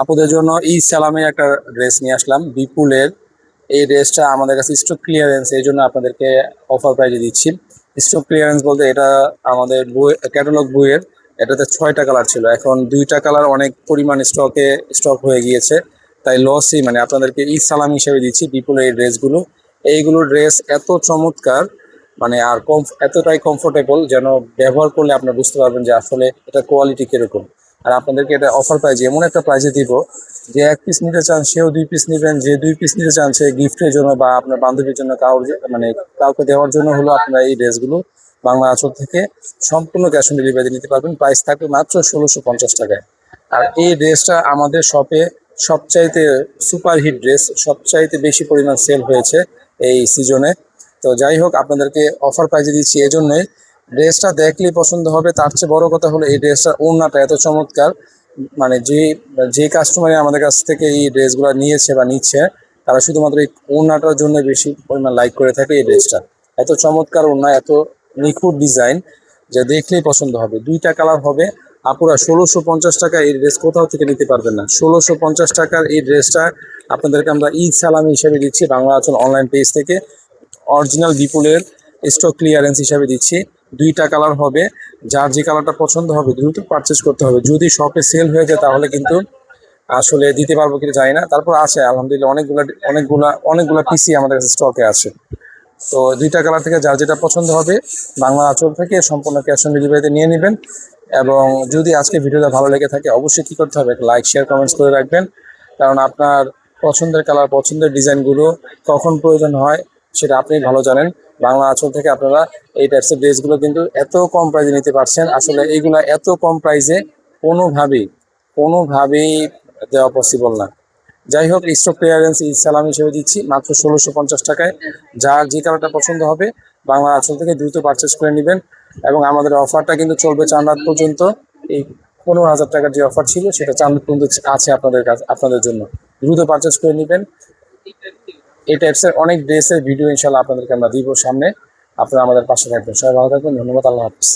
আপুদের জন্য সালামে একটা ড্রেস নিয়ে আসলাম বিপুলের। এই ড্রেসটা আমাদের কাছে স্টক ক্লিয়ারেন্স, এই জন্য আপনাদেরকে অফার প্রাইজে দিচ্ছি। স্টক ক্লিয়ারেন্স বলতে এটা আমাদের বই ক্যাটালগ বইয়ের, এটাতে 6টা কালার ছিল, এখন 2টা কালার অনেক পরিমাণ স্টক হয়ে গিয়েছে, তাই লসই। মানে আপনাদেরকে সালাম হিসেবে দিচ্ছি বিপুলের এই ড্রেসগুলো। এইগুলো ড্রেস এত চমৎকার, মানে আর এতটাই কমফোর্টেবল যেন ব্যবহার করলে আপনারা বুঝতে পারবেন যে আসলে এটা কোয়ালিটি কিরকম। আর আপনাদেরকে এটা অফার প্রাইজে এমন একটা প্রাইজে দিব, যে 1 পিস নিতে চান সেও 2 পিস নেবেন, যে 2 পিস নিতে চান সে গিফটের জন্য বা আপনার বান্ধবীর জন্য মানে কাউকে দেওয়ার জন্য হলো আপনারা এই ড্রেসগুলো বাংলা আঁচল থেকে সম্পূর্ণ ক্যাশ অন ডেলিভারি নিতে পারবেন। প্রাইস থাকবে মাত্র 1650 টাকায়। আর এই ড্রেসটা আমাদের শপে সবচাইতে সুপারহিট ড্রেস, সবচাইতে বেশি পরিমাণ সেল হয়েছে এই সিজনে। তো যাই হোক, আপনাদেরকে অফার প্রাইজে দিচ্ছি এজন্যই, ড্রেসটা দেখলেই পছন্দ হবে। তার চেয়ে বড় কথা হলো এই ড্রেসটার ওড়নাটা এত চমৎকার। মানে যে কাস্টমারই আমাদের কাছ থেকে এই ড্রেসগুলো নিয়েছে বা নিচ্ছে, তারা শুধুমাত্র এই ওড়নাটার জন্য বেশি পরিমাণ লাইক করে থাকে এই ড্রেসটা। এত চমৎকার ওড়না, এত নিখুঁত ডিজাইন, যে দেখলেই পছন্দ হবে। 2টা কালার হবে। আপুরা 1650 টাকা এই ড্রেস কোথাও থেকে নিতে পারবেন না। 1650 টাকার এই ড্রেসটা আপনাদেরকে আমরা সালামি হিসেবে দিচ্ছি বাংলা আঁচল অনলাইন পেজ থেকে। অরিজিনাল বিপুলের স্টক ক্লিয়ারেন্স হিসাবে দিচ্ছি। 2টা কালার হবে, যার যে কালারটা পছন্দ হবে দ্রুত পারচেস করতে হবে। যদি শপে সেল হয়ে যায় তাহলে কিন্তু আসলে দিতে পারবো কিনা জানি না, তারপর আছে আলহামদুলিল্লাহ অনেকগুলা পিসি আমাদের কাছে স্টকে আছে। তো 2টা কালার থেকে যার যেটা পছন্দ হবে বাংলা আঁচল থেকে সম্পূর্ণ ক্যাশ অন ডেলিভারিতে নিয়ে নেবেন। এবং যদি আজকে ভিডিওটা ভালো লেগে থাকে অবশ্যই কী করতে হবে, লাইক শেয়ার কমেন্টস করে রাখবেন। কারণ আপনার পছন্দের কালার, পছন্দের ডিজাইনগুলো কখন প্রয়োজন হয় সেটা আপনি ভালো জানেন। বাংলা আঁচল থেকে আপনারা এই টাইপসের ড্রেসগুলো কিন্তু এত কম প্রাইসে নিতে পারছেন। আসলে এইগুলা এত কম প্রাইসে কোনোভাবেই দেওয়া পসিবল না। যাই হোক, স্টক ক্লিয়ারেন্স সালাম হিসেবে দিচ্ছি মাত্র 1650 টাকায়। যার যে কালারটা পছন্দ হবে বাংলা আঁচল থেকে দ্রুত পারচেস করে নেবেন। এবং আমাদের অফারটা কিন্তু চলবে চাঁদ পর্যন্ত। এই 15,000 টাকার যে অফার ছিল সেটা চাঁদ পর্যন্ত আছে আপনাদের জন্য। দ্রুত পারচেস করে নেবেন। এই টাইপসের অনেক ড্রেসের ভিডিও ইনশাল্লাহ আপনাদেরকে আমরা দিব সামনে। আপনারা আমাদের পাশে থাকবেন। সবাই ভালো থাকবেন। ধন্যবাদ। আল্লাহ হাফিজ।